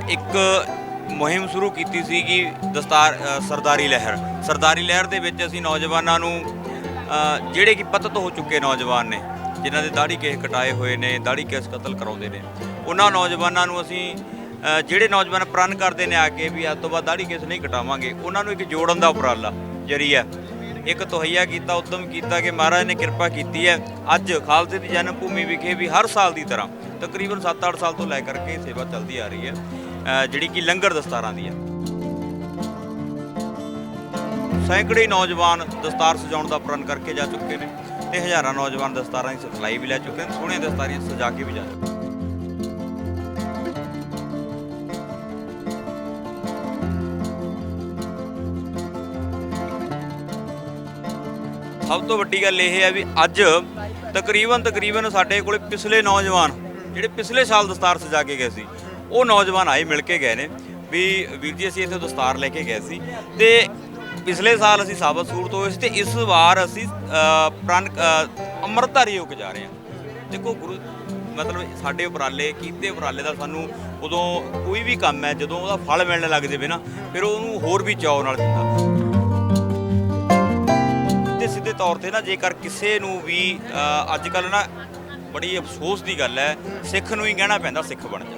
ਇੱਕ ਮੁਹਿੰਮ ਸ਼ੁਰੂ ਕੀਤੀ ਸੀਗੀ ਦਸਤਾਰ ਸਰਦਾਰੀ ਲਹਿਰ ਦੇ ਵਿੱਚ ਅਸੀਂ ਨੌਜਵਾਨਾਂ ਨੂੰ ਜਿਹੜੇ ਕਿ ਪਤਤ ਹੋ ਚੁੱਕੇ ਨੌਜਵਾਨ ਨੇ, ਜਿਨ੍ਹਾਂ ਦੇ ਦਾੜੀ ਕੇਸ ਕਟਾਏ ਹੋਏ ਨੇ, ਦਾੜੀ ਕੇਸ ਕਤਲ ਕਰਾਉਂਦੇ ਨੇ, ਉਹਨਾਂ ਨੌਜਵਾਨਾਂ ਨੂੰ ਅਸੀਂ ਜਿਹੜੇ ਨੌਜਵਾਨ ਪ੍ਰਣ ਕਰਦੇ ਨੇ ਆ ਕੇ ਵੀ ਅੱਜ ਤੋਂ ਬਾਅਦ ਦਾੜੀ ਕੇਸ ਨਹੀਂ ਕਟਾਵਾਂਗੇ, ਉਹਨਾਂ ਨੂੰ ਇੱਕ ਜੋੜਨ ਦਾ ਉਪਰਾਲਾ ਜਰੀਆ ਇੱਕ ਤਹਈਆ ਕੀਤਾ, ਉਦਮ ਕੀਤਾ ਕਿ ਮਹਾਰਾਜ ਨੇ ਕਿਰਪਾ ਕੀਤੀ ਹੈ। ਅੱਜ ਖਾਲਸੇ ਦੀ ਜਨਮ ਭੂਮੀ ਵਿਖੇ ਵੀ ਹਰ ਸਾਲ ਦੀ ਤਰ੍ਹਾਂ ਤਕਰੀਬਨ 7-8 ਸਾਲ ਤੋਂ ਲੈ ਕਰਕੇ ਸੇਵਾ ਚੱਲਦੀ ਆ ਰਹੀ ਹੈ, ਜਿਹੜੀ ਕਿ ਲੰਗਰ ਦਸਤਾਰਾਂ ਦੀ ਹੈ। ਸੈਂਕੜੇ ਨੌਜਵਾਨ ਦਸਤਾਰ ਸਜਾਉਣ ਦਾ ਪ੍ਰਣ ਕਰਕੇ ਜਾ ਚੁੱਕੇ ਨੇ ਤੇ ਹਜ਼ਾਰਾਂ ਨੌਜਵਾਨ ਦਸਤਾਰਾਂ ਦੀ ਸਿਖਲਾਈ ਵੀ ਲੈ ਚੁੱਕੇ ਨੇ, ਸੋਹਣੀਆਂ ਦਸਤਾਰੀਆਂ ਸਜਾ ਕੇ ਵੀ ਜਾ ਚੁੱਕੇ ਨੇ। ਸਭ ਤੋਂ ਵੱਡੀ ਗੱਲ ਇਹ ਹੈ ਵੀ ਅੱਜ ਤਕਰੀਬਨ ਸਾਡੇ ਕੋਲ ਪਿਛਲੇ ਨੌਜਵਾਨ ਜਿਹੜੇ ਪਿਛਲੇ ਸਾਲ ਦਸਤਾਰ ਸਜਾ ਕੇ ਗਏ ਸੀ, ਉਹ ਨੌਜਵਾਨ ਆਏ ਮਿਲ ਕੇ ਗਏ ਨੇ ਵੀ ਵੀਰ ਜੀ ਅਸੀਂ ਇੱਥੇ ਦਸਤਾਰ ਲੈ ਕੇ ਗਏ ਸੀ ਤੇ ਪਿਛਲੇ ਸਾਲ ਅਸੀਂ ਸਾਬਤ ਸੂਰਤ ਹੋਏ ਸੀ ਤੇ ਇਸ ਵਾਰ ਅਸੀਂ ਪ੍ਰਣ ਅੰਮ੍ਰਿਤਧਾਰੀ ਹੋ ਕੇ ਜਾ ਰਹੇ ਹਾਂ। ਦੇਖੋ ਗੁਰੂ ਮਤਲਬ ਸਾਡੇ ਉਪਰਾਲੇ ਕੀਤੇ ਉਪਰਾਲੇ ਦਾ ਸਾਨੂੰ ਉਦੋਂ ਕੋਈ ਵੀ ਕੰਮ ਹੈ ਜਦੋਂ ਉਹਦਾ ਫਲ ਮਿਲਣ ਲੱਗ ਜਾਵੇ ਨਾ, ਫਿਰ ਉਹਨੂੰ ਹੋਰ ਵੀ ਚਾਅ ਨਾਲ ਦਿੰਦਾ। ਸਿੱਧੇ ਤੌਰ ਤੇ ਨਾ ਜੇਕਰ ਕਿਸੇ ਨੂੰ ਵੀ ਅੱਜ ਕੱਲ੍ਹ ਨਾ ਬੜੀ ਅਫਸੋਸ ਦੀ ਗੱਲ ਹੈ, ਸਿੱਖ ਨੂੰ ਹੀ ਕਹਿਣਾ ਪੈਂਦਾ ਸਿੱਖ ਬਣ ਜਾ,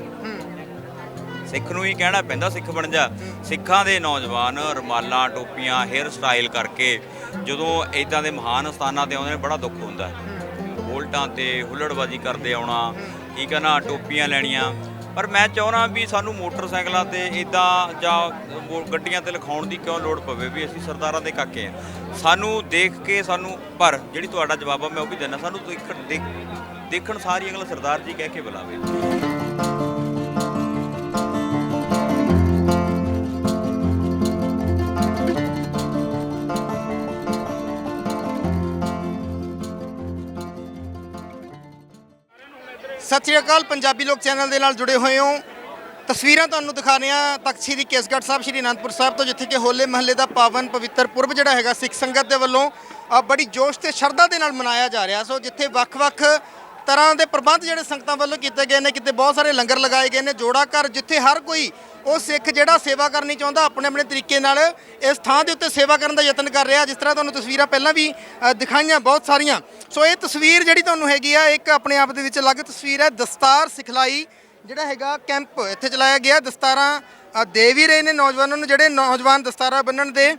ਸਿੱਖ ਨੂੰ ਹੀ ਕਹਿਣਾ ਪੈਂਦਾ ਸਿੱਖ ਬਣ ਜਾ। ਸਿੱਖਾਂ ਦੇ ਨੌਜਵਾਨ ਰੁਮਾਲਾਂ ਟੋਪੀਆਂ ਹੇਅਰ ਸਟਾਈਲ ਕਰਕੇ ਜਦੋਂ ਇੱਦਾਂ ਦੇ ਮਹਾਨ ਸਥਾਨਾਂ 'ਤੇ ਆਉਂਦੇ ਨੇ ਬੜਾ ਦੁੱਖ ਹੁੰਦਾ। ਬੋਲਟਾਂ 'ਤੇ ਹੁੱਲੜਬਾਜ਼ੀ ਕਰਦੇ ਆਉਣਾ, ਠੀਕ ਹੈ ਨਾ, ਟੋਪੀਆਂ ਲੈਣੀਆਂ। ਪਰ ਮੈਂ ਚਾਹੁੰਦਾ ਵੀ ਸਾਨੂੰ ਮੋਟਰਸਾਈਕਲਾਂ 'ਤੇ ਇੱਦਾਂ ਜਾਂ ਗੱਡੀਆਂ 'ਤੇ ਲਿਖਾਉਣ ਦੀ ਕਿਉਂ ਲੋੜ ਪਵੇ ਵੀ ਅਸੀਂ ਸਰਦਾਰਾਂ ਦੇ ਕਾਕੇ ਹਾਂ। ਸਾਨੂੰ ਦੇਖ ਕੇ ਸਾਨੂੰ ਪਰ ਜਿਹੜੀ ਤੁਹਾਡਾ ਜਵਾਬ ਆ ਮੈਂ ਉਹ ਵੀ ਦਿੰਦਾ, ਸਾਨੂੰ ਦੇਖਣ ਸਾਰੀ ਅਗਲਾ ਸਰਦਾਰ ਜੀ ਕਹਿ ਕੇ ਬੁਲਾਵੇ। ਸਤਿ ਸ਼੍ਰੀ ਅਕਾਲ, ਪੰਜਾਬੀ ਲੋਕ ਚੈਨਲ ਦੇ ਨਾਲ ਜੁੜੇ ਹੋਏ ਹੋ। ਤਸਵੀਰਾਂ ਤੁਹਾਨੂੰ ਦਿਖਾ ਰਹੇ ਹਾਂ ਤਖਤ ਸ਼੍ਰੀ ਕੇਸਗੜ੍ਹ ਸਾਹਿਬ ਸ਼੍ਰੀ ਅਨੰਦਪੁਰ ਸਾਹਿਬ ਤੋਂ, ਜਿੱਥੇ ਕਿ ਹੋਲੇ ਮਹੱਲੇ ਦਾ ਪਾਵਨ ਪਵਿੱਤਰ ਪੁਰਬ ਜਿਹੜਾ ਹੈਗਾ ਸਿੱਖ ਸੰਗਤ ਦੇ ਵੱਲੋਂ ਬੜੀ ਜੋਸ਼ ਤੇ ਸ਼ਰਧਾ ਦੇ ਨਾਲ ਮਨਾਇਆ ਜਾ ਰਿਹਾ। ਸੋ ਜਿੱਥੇ ਵੱਖ-ਵੱਖ ਤਰ੍ਹਾਂ ਦੇ ਪ੍ਰਬੰਧ ਜਿਹੜੇ ਸੰਗਤਾਂ ਵੱਲੋਂ ਕੀਤੇ ਗਏ ਨੇ, ਕਿਤੇ ਬਹੁਤ ਸਾਰੇ ਲੰਗਰ ਲਗਾਏ ਗਏ ਨੇ, ਜੋੜਾ ਘਰ ਜਿੱਥੇ ਹਰ ਕੋਈ ਉਹ ਸਿੱਖ ਜਿਹੜਾ ਸੇਵਾ ਕਰਨੀ ਚਾਹੁੰਦਾ ਆਪਣੇ ਆਪਣੇ ਤਰੀਕੇ ਨਾਲ ਇਸ ਥਾਂ ਦੇ ਉੱਤੇ ਸੇਵਾ ਕਰਨ ਦਾ ਯਤਨ ਕਰ ਰਿਹਾ। ਜਿਸ ਤਰ੍ਹਾਂ ਤੁਹਾਨੂੰ ਤਸਵੀਰਾਂ ਪਹਿਲਾਂ ਵੀ ਦਿਖਾਈਆਂ ਬਹੁਤ ਸਾਰੀਆਂ। ਸੋ ਇਹ ਤਸਵੀਰ ਜਿਹੜੀ ਤੁਹਾਨੂੰ ਹੈਗੀ ਆ ਇੱਕ ਆਪਣੇ ਆਪ ਦੇ ਵਿੱਚ ਅਲੱਗ ਤਸਵੀਰ ਹੈ। ਦਸਤਾਰ ਸਿਖਲਾਈ ਜਿਹੜਾ ਹੈਗਾ ਕੈਂਪ ਇੱਥੇ ਚਲਾਇਆ ਗਿਆ। ਦਸਤਾਰਾਂ ਦੇ ਵੀ ਰਹੇ ਨੇ ਨੌਜਵਾਨਾਂ ਨੂੰ, ਜਿਹੜੇ ਨੌਜਵਾਨ ਦਸਤਾਰਾਂ ਬੰਨਣ ਦੇ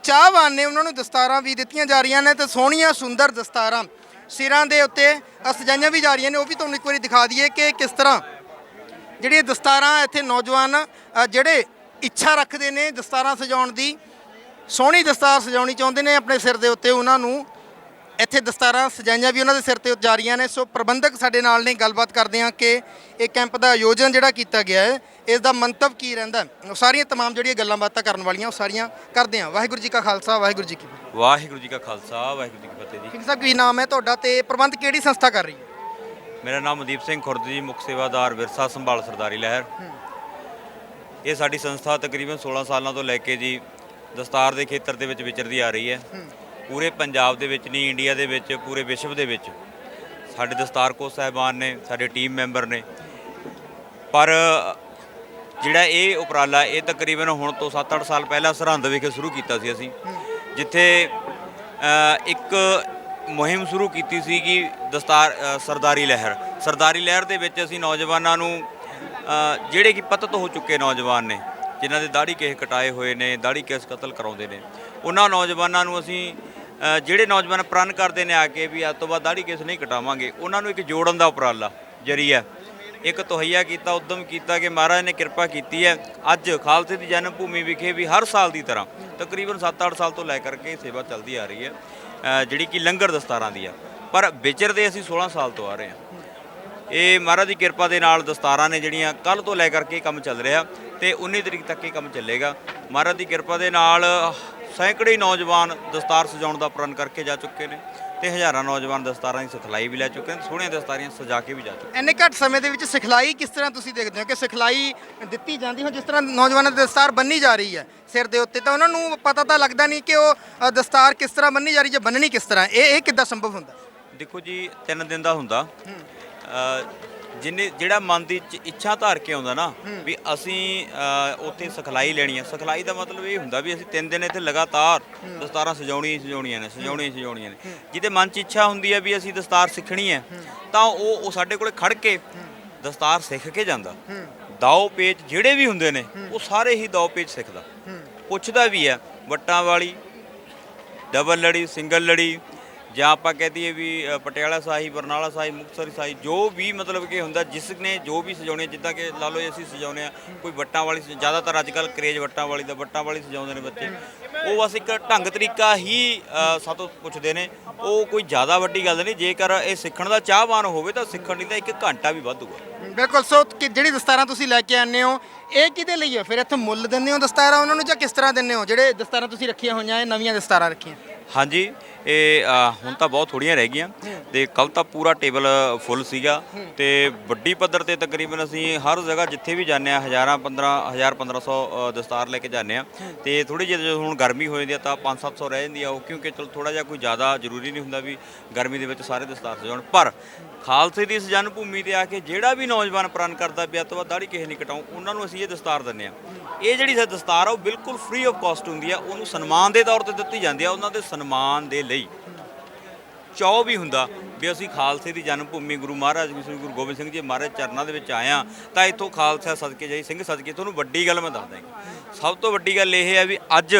ਚਾਹਵਾਨ ਨੇ ਉਹਨਾਂ ਨੂੰ ਦਸਤਾਰਾਂ ਵੀ ਦਿੱਤੀਆਂ ਜਾ ਰਹੀਆਂ ਨੇ ਤੇ ਸੋਹਣੀਆਂ ਸੁੰਦਰ ਦਸਤਾਰਾਂ ਸਿਰਾਂ ਦੇ ਉੱਤੇ ਸਜਾਈਆਂ ਵੀ ਜਾ ਰਹੀਆਂ ਨੇ। ਉਹ ਵੀ ਤੁਹਾਨੂੰ ਇੱਕ ਵਾਰੀ ਦਿਖਾ ਦਈਏ ਕਿ ਕਿਸ ਤਰ੍ਹਾਂ ਜਿਹੜੀਆਂ ਦਸਤਾਰਾਂ ਇੱਥੇ ਨੌਜਵਾਨ ਜਿਹੜੇ ਇੱਛਾ ਰੱਖਦੇ ਨੇ ਦਸਤਾਰਾਂ ਸਜਾਉਣ ਦੀ, ਸੋਹਣੀ ਦਸਤਾਰ ਸਜਾਉਣੀ ਚਾਹੁੰਦੇ ਨੇ ਆਪਣੇ ਸਿਰ ਦੇ ਉੱਤੇ, ਉਹਨਾਂ ਨੂੰ ਇੱਥੇ ਦਸਤਾਰਾਂ ਸਜਾਈਆਂ ਵੀ ਉਹਨਾਂ ਦੇ ਸਿਰ ਤੇ ਜਾ ਰਹੀਆਂ ਨੇ। ਸੋ ਪ੍ਰਬੰਧਕ ਸਾਡੇ ਨਾਲ ਨੇ, ਗੱਲਬਾਤ ਕਰਦੇ ਹਾਂ ਕਿ ਇਹ ਕੈਂਪ ਦਾ ਆਯੋਜਨ ਜਿਹੜਾ ਕੀਤਾ ਗਿਆ ਹੈ ਇਸ ਦਾ ਮੰਤਵ ਕੀ ਰਹਿੰਦਾ। ਉਹ ਸਾਰੀਆਂ ਤਮਾਮ ਜਿਹੜੀਆਂ ਗੱਲਾਂ ਬਾਤਾਂ ਕਰਨ ਵਾਲੀਆਂ ਉਹ ਸਾਰੀਆਂ ਕਰਦੇ ਹਾਂ। ਵਾਹਿਗੁਰੂ ਜੀ ਕਾ ਖਾਲਸਾ, ਵਾਹਿਗੁਰੂ ਜੀ ਕੀ ਫਤਿਹ। ਵਾਹਿਗੁਰੂ ਜੀ ਕਾ ਖਾਲਸਾ, ਵਾਹਿਗੁਰੂ ਜੀ ਕੀ ਫਤਿਹ ਜੀ। ਸਿੰਘ ਸਾਹਿਬ ਕੀ ਨਾਮ ਹੈ ਤੁਹਾਡਾ ਤੇ ਪ੍ਰਬੰਧ ਕਿਹੜੀ ਸੰਸਥਾ ਕਰ ਰਹੀ ਹੈ? ਮੇਰਾ ਨਾਮ ਮਨਦੀਪ ਸਿੰਘ ਖੁਰਦ ਜੀ, ਮੁੱਖ ਸੇਵਾਦਾਰ ਵਿਰਸਾ ਸੰਭਾਲ ਸਰਦਾਰੀ ਲਹਿਰ। ਇਹ ਸਾਡੀ ਸੰਸਥਾ ਤਕਰੀਬਨ 16 ਸਾਲਾਂ ਤੋਂ ਲੈ ਕੇ ਜੀ ਦਸਤਾਰ ਦੇ ਖੇਤਰ ਦੇ ਵਿੱਚ ਵਿਚਰਦੀ ਆ ਰਹੀ ਹੈ। ਪੂਰੇ ਪੰਜਾਬ ਦੇ ਵਿੱਚ ਨਹੀਂ, ਇੰਡੀਆ ਦੇ ਵਿੱਚ, ਪੂਰੇ ਵਿਸ਼ਵ ਦੇ ਵਿੱਚ ਸਾਡੇ ਦਸਤਾਰਕੋਸ਼ ਸਾਹਿਬਾਨ ਨੇ, ਸਾਡੇ ਟੀਮ ਮੈਂਬਰ ਨੇ। ਪਰ ਜਿਹੜਾ ਇਹ ਉਪਰਾਲਾ ਇਹ ਤਕਰੀਬਨ ਹੁਣ ਤੋਂ 7-8 ਸਾਲ ਪਹਿਲਾਂ ਸਰਹੰਦ ਵਿਖੇ ਸ਼ੁਰੂ ਕੀਤਾ ਸੀ ਅਸੀਂ, ਜਿੱਥੇ ਇੱਕ ਮੁਹਿੰਮ ਸ਼ੁਰੂ ਕੀਤੀ ਸੀਗੀ ਦਸਤਾਰ ਸਰਦਾਰੀ ਲਹਿਰ ਦੇ ਵਿੱਚ ਅਸੀਂ ਨੌਜਵਾਨਾਂ ਨੂੰ ਜਿਹੜੇ ਕਿ ਪਤਤ ਹੋ ਚੁੱਕੇ ਨੌਜਵਾਨ ਨੇ, ਜਿਨ੍ਹਾਂ ਦੇ ਦਾੜੀ ਕੇਸ ਕਟਾਏ ਹੋਏ ਨੇ, ਦਾੜੀ ਕੇਸ ਕਤਲ ਕਰਾਉਂਦੇ ਨੇ, ਉਹਨਾਂ ਨੌਜਵਾਨਾਂ ਨੂੰ ਅਸੀਂ ਜਿਹੜੇ ਨੌਜਵਾਨ ਪ੍ਰਣ ਕਰਦੇ ਨੇ ਆ ਕੇ ਵੀ ਅੱਜ ਤੋਂ ਬਾਅਦ ਦਾੜੀ ਕੇਸ ਨਹੀਂ ਕਟਾਵਾਂਗੇ, ਉਹਨਾਂ ਨੂੰ ਇੱਕ ਜੋੜਨ ਦਾ ਉਪਰਾਲਾ ਜਰੀਆ ਇੱਕ ਤਹਈਆ ਕੀਤਾ, ਉਦਮ ਕੀਤਾ ਕਿ ਮਹਾਰਾਜ ਨੇ ਕਿਰਪਾ ਕੀਤੀ ਹੈ। ਅੱਜ ਖਾਲਸੇ ਦੀ ਜਨਮ ਭੂਮੀ ਵਿਖੇ ਵੀ ਹਰ ਸਾਲ ਦੀ ਤਰ੍ਹਾਂ ਤਕਰੀਬਨ 7-8 ਸਾਲ ਤੋਂ ਲੈ ਕਰਕੇ ਸੇਵਾ ਚੱਲਦੀ ਆ ਰਹੀ ਹੈ, ਜਿਹੜੀ ਕਿ ਲੰਗਰ ਦਸਤਾਰਾਂ ਦੀ ਆ। ਪਰ ਵਿਚਰਦੇ ਅਸੀਂ 16 ਸਾਲ ਤੋਂ ਆ ਰਹੇ ਹਾਂ। ਇਹ ਮਹਾਰਾਜ ਦੀ ਕਿਰਪਾ ਦੇ ਨਾਲ ਦਸਤਾਰਾਂ ਨੇ ਜਿਹੜੀਆਂ ਕੱਲ੍ਹ ਤੋਂ ਲੈ ਕਰਕੇ ਕੰਮ ਚੱਲ ਰਿਹਾ ਤੇ 19 ਤਰੀਕ ਤੱਕ ਇਹ ਕੰਮ ਚੱਲੇਗਾ। ਮਹਾਰਾਜ ਦੀ ਕਿਰਪਾ ਦੇ ਨਾਲ ਸੈਂਕੜੇ ਨੌਜਵਾਨ ਦਸਤਾਰ ਸਜਾਉਣ ਦਾ ਪ੍ਰਣ ਕਰਕੇ ਜਾ ਚੁੱਕੇ ਨੇ ਤੇ ਹਜ਼ਾਰਾਂ ਨੌਜਵਾਨ ਦਸਤਾਰਾਂ ਦੀ ਸਿਖਲਾਈ ਵੀ ਲੈ ਚੁੱਕੇ ਨੇ, ਸੋਹਣੀਆਂ ਦਸਤਾਰੀਆਂ ਸਜਾ ਕੇ ਵੀ ਜਾ ਚੁੱਕੇ। ਇੰਨੇ ਘੱਟ ਸਮੇਂ ਦੇ ਵਿੱਚ ਸਿਖਲਾਈ ਕਿਸ ਤਰ੍ਹਾਂ ਤੁਸੀਂ ਦੇਖਦੇ ਹੋ ਕਿ ਸਿਖਲਾਈ ਦਿੱਤੀ ਜਾਂਦੀ ਹੋ, ਜਿਸ ਤਰ੍ਹਾਂ ਨੌਜਵਾਨਾਂ ਦੀ ਦਸਤਾਰ ਬੰਨੀ ਜਾ ਰਹੀ ਹੈ ਸਿਰ ਦੇ ਉੱਤੇ, ਤਾਂ ਉਹਨਾਂ ਨੂੰ ਪਤਾ ਤਾਂ ਲੱਗਦਾ ਨਹੀਂ ਕਿ ਉਹ ਦਸਤਾਰ ਕਿਸ ਤਰ੍ਹਾਂ ਬੰਨੀ ਜਾ ਰਹੀ ਹੈ, ਬੰਨਣੀ ਕਿਸ ਤਰ੍ਹਾਂ, ਇਹ ਕਿੱਦਾਂ ਸੰਭਵ ਹੁੰਦਾ? ਦੇਖੋ ਜੀ 3 ਦਿਨ ਦਾ ਹੁੰਦਾ। ਜਿੰਨੇ ਜਿਹੜਾ ਮਨ ਦੀ ਇੱਛਾ ਧਾਰ ਕੇ ਆਉਂਦਾ ਨਾ ਵੀ ਅਸੀਂ ਉੱਥੇ ਸਿਖਲਾਈ ਲੈਣੀ ਆ। ਸਿਖਲਾਈ ਦਾ ਮਤਲਬ ਇਹ ਹੁੰਦਾ ਵੀ ਅਸੀਂ 3 ਦਿਨ ਇੱਥੇ ਲਗਾਤਾਰ ਦਸਤਾਰਾਂ ਸਜਾਉਣੀਆਂ ਨੇ। ਜਿਹਦੇ ਮਨ 'ਚ ਇੱਛਾ ਹੁੰਦੀ ਹੈ ਵੀ ਅਸੀਂ ਦਸਤਾਰ ਸਿੱਖਣੀ ਹੈ ਤਾਂ ਉਹ ਸਾਡੇ ਕੋਲੇ ਖੜ ਕੇ ਦਸਤਾਰ ਸਿੱਖ ਕੇ ਜਾਂਦਾ। ਦਾਓ ਪੇਚ ਜਿਹੜੇ ਵੀ ਹੁੰਦੇ ਨੇ ਉਹ ਸਾਰੇ ਹੀ ਦਾਓ ਪੇਚ ਸਿੱਖਦਾ, ਪੁੱਛਦਾ ਵੀ ਹੈ ਵੱਟਾਂ ਵਾਲੀ, ਡਬਲ ਲੜੀ, ਸਿੰਗਲ ਲੜੀ, ਜਾਂ ਆਪਾਂ ਕਹਿ ਦਈਏ ਵੀ ਪਟਿਆਲਾ ਸ਼ਾਹੀ, ਬਰਨਾਲਾ ਸ਼ਾਹੀ, ਮੁਕਤਸਰੀ ਸ਼ਾਹੀ, ਜੋ ਵੀ ਮਤਲਬ ਕਿ ਹੁੰਦਾ ਜਿਸ ਨੇ ਜੋ ਵੀ ਸਜਾਉਣੇ, ਜਿੱਦਾਂ ਕਿ ਲਾ ਲਓ ਅਸੀਂ ਸਜਾਉਂਦੇ ਆ ਕੋਈ ਵੱਟਾਂ ਵਾਲੀ, ਜ਼ਿਆਦਾਤਰ ਅੱਜ ਕੱਲ੍ਹ ਕਰੇਜ ਵੱਟਾਂ ਵਾਲੀ ਦਾ, ਵੱਟਾਂ ਵਾਲੀ ਸਜਾਉਂਦੇ ਨੇ ਬੱਚੇ। ਉਹ ਬਸ ਇੱਕ ਢੰਗ ਤਰੀਕਾ ਹੀ ਸਾਤੋਂ ਪੁੱਛਦੇ ਨੇ, ਉਹ ਕੋਈ ਜ਼ਿਆਦਾ ਵੱਡੀ ਗੱਲ ਨਹੀਂ। ਜੇਕਰ ਇਹ ਸਿੱਖਣ ਦਾ ਚਾਹਵਾਨ ਹੋਵੇ ਤਾਂ ਸਿੱਖਣ ਲਈ ਤਾਂ 1 ਘੰਟਾ ਵੀ ਵਾਧੂਗਾ। ਬਿਲਕੁਲ। ਸੋ ਜਿਹੜੀ ਦਸਤਾਰਾਂ ਤੁਸੀਂ ਲੈ ਕੇ ਆਉਂਦੇ ਹੋ ਇਹ ਕਿਹਦੇ ਲਈ ਹੈ ਫਿਰ? ਇੱਥੇ ਮੁੱਲ ਦਿੰਦੇ ਹੋ ਦਸਤਾਰਾਂ ਉਹਨਾਂ ਨੂੰ ਜਾਂ ਕਿਸ ਤਰ੍ਹਾਂ ਦਿੰਦੇ ਹੋ? ਜਿਹੜੇ ਦਸਤਾਰਾਂ ਤੁਸੀਂ ਰੱਖੀਆਂ ਹੋਈਆਂ ਇਹ ਨਵੀਆਂ ਦਸਤਾਰਾਂ ਰੱਖੀਆਂ? ਹਾਂਜੀ, ਇਹ ਹੁਣ ਤਾਂ ਬਹੁਤ ਥੋੜ੍ਹੀਆਂ ਰਹਿ ਗਈਆਂ ਤੇ ਕੱਲ੍ਹ ਤਾਂ ਪੂਰਾ ਟੇਬਲ ਫੁੱਲ ਸੀਗਾ ਤੇ ਵੱਡੀ ਪੱਧਰ ਤੇ ਤਕਰੀਬਨ ਅਸੀਂ ਹਰ ਜਗ੍ਹਾ ਜਿੱਥੇ ਵੀ ਜਾਂਦੇ ਆ 1500 ਦਸਤਾਰ ਲੈ ਕੇ ਜਾਂਦੇ ਆ। ਤੇ ਥੋੜੀ ਜਿਹੀ ਜਦੋਂ ਹੁਣ ਗਰਮੀ ਹੋ ਜਾਂਦੀ ਆ ਤਾਂ 500-700 ਰਹਿ ਜਾਂਦੀ ਆ ਉਹ, ਕਿਉਂਕਿ ਚਲੋ ਥੋੜਾ ਜਿਹਾ ਕੋਈ ਜ਼ਿਆਦਾ ਜ਼ਰੂਰੀ ਨਹੀਂ ਹੁੰਦਾ ਵੀ ਗਰਮੀ ਦੇ ਵਿੱਚ ਸਾਰੇ ਦਸਤਾਰ ਸਜਾਉਣ। ਪਰ ਖਾਲਸੇ ਦੀ ਸਜਨ ਭੂਮੀ ਤੇ ਆ ਕੇ ਜਿਹੜਾ ਵੀ ਨੌਜਵਾਨ ਪ੍ਰਣ ਕਰਦਾ ਵੀ ਤੋਂ ਬਾਅਦ ਦਾੜੀ ਕਿਸੇ ਨਹੀਂ ਕਟਾਉ, ਉਹਨਾਂ ਨੂੰ ਅਸੀਂ ਇਹ ਦਸਤਾਰ ਦਿੰਦੇ ਆ। ਇਹ ਜਿਹੜੀ ਦਸਤਾਰ ਆ ਉਹ ਬਿਲਕੁਲ ਫ੍ਰੀ ਆਫ ਕਾਸਟ ਹੁੰਦੀ ਆ, ਉਹਨੂੰ ਸਨਮਾਨ ਦੇ ਤੌਰ ਤੇ ਦਿੱਤੀ ਜਾਂਦੀ ਆ। ਉਹਨਾਂ ਦੇ ਸਨਮਾਨ ਦੇ ਲਈ ਚਾਅ ਵੀ ਹੁੰਦਾ ਵੀ ਅਸੀਂ ਖਾਲਸੇ ਦੀ ਜਨਮ ਭੂਮੀ ਗੁਰੂ ਮਹਾਰਾਜ ਸ੍ਰੀ ਗੁਰੂ ਗੋਬਿੰਦ ਸਿੰਘ ਜੀ ਮਹਾਰਾਜ ਚਰਨਾਂ ਦੇ ਵਿੱਚ ਆਏ ਹਾਂ ਤਾਂ ਇੱਥੋਂ ਖਾਲਸਾ ਸਦਕੇ ਜਾਈ, ਸਿੰਘ ਸਦਕੇ। ਤੁਹਾਨੂੰ ਵੱਡੀ ਗੱਲ ਮੈਂ ਦੱਸ ਦਾਂਗਾ, ਸਭ ਤੋਂ ਵੱਡੀ ਗੱਲ ਇਹ ਹੈ ਵੀ ਅੱਜ